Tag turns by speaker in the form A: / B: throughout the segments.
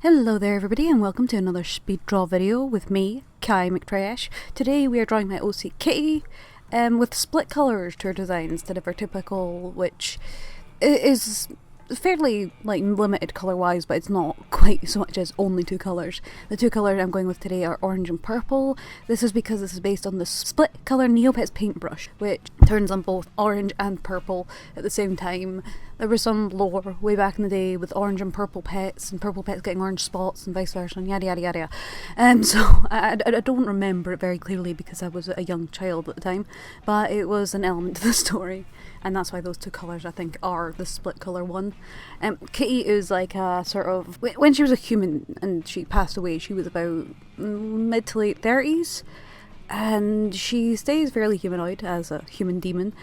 A: Hello there everybody and welcome to another speed draw video with me, Kai McTrash. Today we are drawing my OC Kitty with split colours to her design instead of our typical, which is fairly limited colour wise, but it's not quite so much as only two colours. The two colours I'm going with today are orange and purple. This is because this is based on the Split colour Neopets paintbrush, which turns on both orange and purple at the same time. There was some lore way back in the day with orange and purple pets getting orange spots and vice versa and yada yada yada. So I don't remember it very clearly because I was a young child at the time, but it was an element to the story. And that's why those two colours I think are the split colour one. Kitty is like a sort of, when she was a human and she passed away, she was about mid to late 30s. And she stays fairly humanoid as a human demon.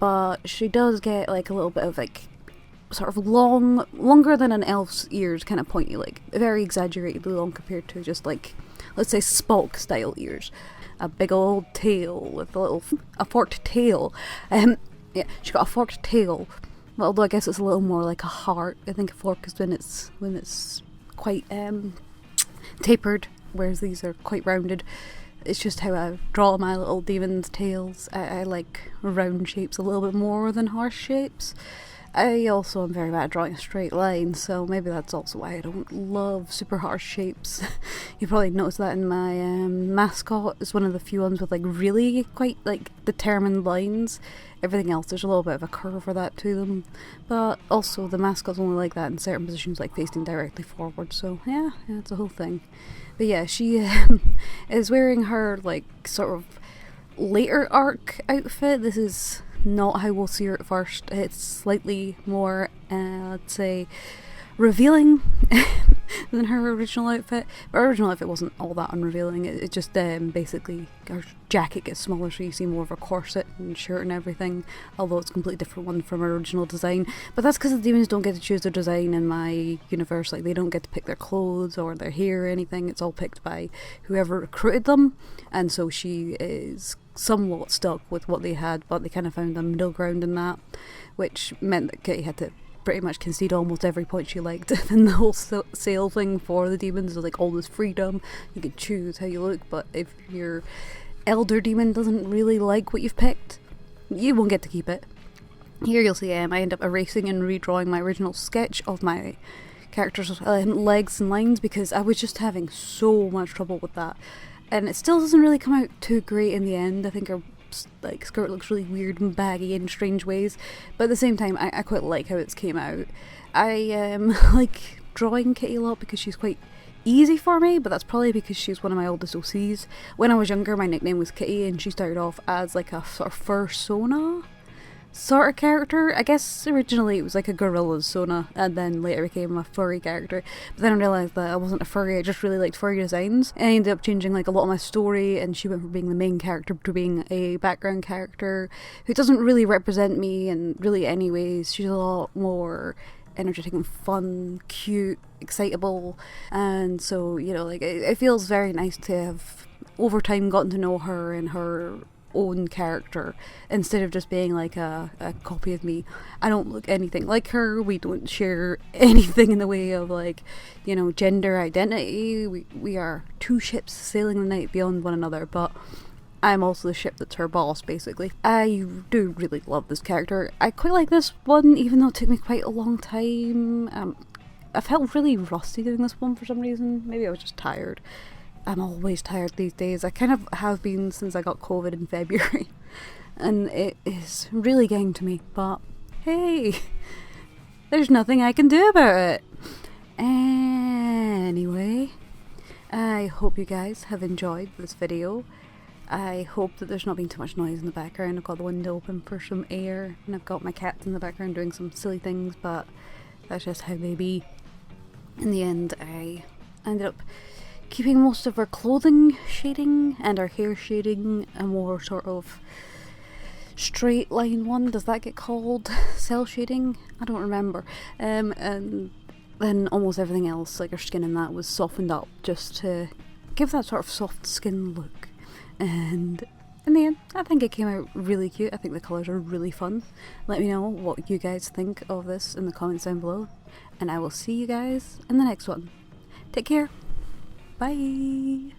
A: But she does get like a little bit of like sort of longer than an elf's ears, kind of pointy, like very exaggeratedly long compared to just like, let's say Spock style ears. A big old tail with a forked tail. Yeah, she got a forked tail. Well, although I guess it's a little more like a heart. I think a fork is when it's quite tapered, whereas these are quite rounded. It's just how I draw my little demon's tails. I like round shapes a little bit more than harsh shapes. I also am very bad at drawing a straight line, so maybe that's also why I don't love super harsh shapes. You probably noticed that in my mascot. It's one of the few ones with like really quite like determined lines. Everything else, there's a little bit of a curve for that to them. But also the mascot's only like that in certain positions, like facing directly forward, so yeah, it's a whole thing. But yeah, she is wearing her like sort of later arc outfit. This is not how we'll see her at first. It's slightly more, I'd say, revealing than her original outfit. But her original outfit wasn't all that unrevealing. It just basically her jacket gets smaller, so you see more of a corset and shirt and everything. Although it's a completely different one from her original design. But that's because the demons don't get to choose their design in my universe. Like, they don't get to pick their clothes or their hair or anything. It's all picked by whoever recruited them. And so she is somewhat stuck with what they had, but they kind of found a middle ground in that, which meant that Kitty had to pretty much concede almost every point she liked. And the whole sale thing for the demons is like all this freedom. You can choose how you look, but if your elder demon doesn't really like what you've picked, you won't get to keep it. Here you'll see I end up erasing and redrawing my original sketch of my character's legs and lines because I was just having so much trouble with that. And it still doesn't really come out too great in the end. I think her like skirt looks really weird and baggy in strange ways, but at the same time I quite like how it's came out. I like drawing Kitty a lot because she's quite easy for me, but that's probably because she's one of my oldest OCs. When I was younger, my nickname was Kitty, and she started off as like a sort of fursona sort of character. I guess originally it was like a gorilla's Sona, and then later became a furry character. But then I realised that I wasn't a furry, I just really liked furry designs. And I ended up changing like a lot of my story, and she went from being the main character to being a background character who doesn't really represent me, and really anyways, she's a lot more energetic and fun, cute, excitable. And so, you know, like it feels very nice to have over time gotten to know her and her own character instead of just being like a copy of me. I don't look anything like her. We don't share anything in the way of like, you know, gender identity. We are two ships sailing the night beyond one another, but I'm also the ship that's her boss, basically. I do really love this character. I quite like this one, even though it took me quite a long time. I felt really rusty doing this one for some reason. Maybe I was just tired. I'm always tired these days. I kind of have been since I got COVID in February. And it is really getting to me. But hey, there's nothing I can do about it. Anyway, I hope you guys have enjoyed this video. I hope that there's not been too much noise in the background. I've got the window open for some air, and I've got my cats in the background doing some silly things, but that's just how they be. In the end, I ended up keeping most of her clothing shading and her hair shading, a more sort of straight line one. Does that get called cell shading? I don't remember. And then almost everything else, like her skin and that, was softened up just to give that sort of soft skin look. And in the end, I think it came out really cute. I think the colours are really fun. Let me know what you guys think of this in the comments down below, and I will see you guys in the next one. Take care. Bye.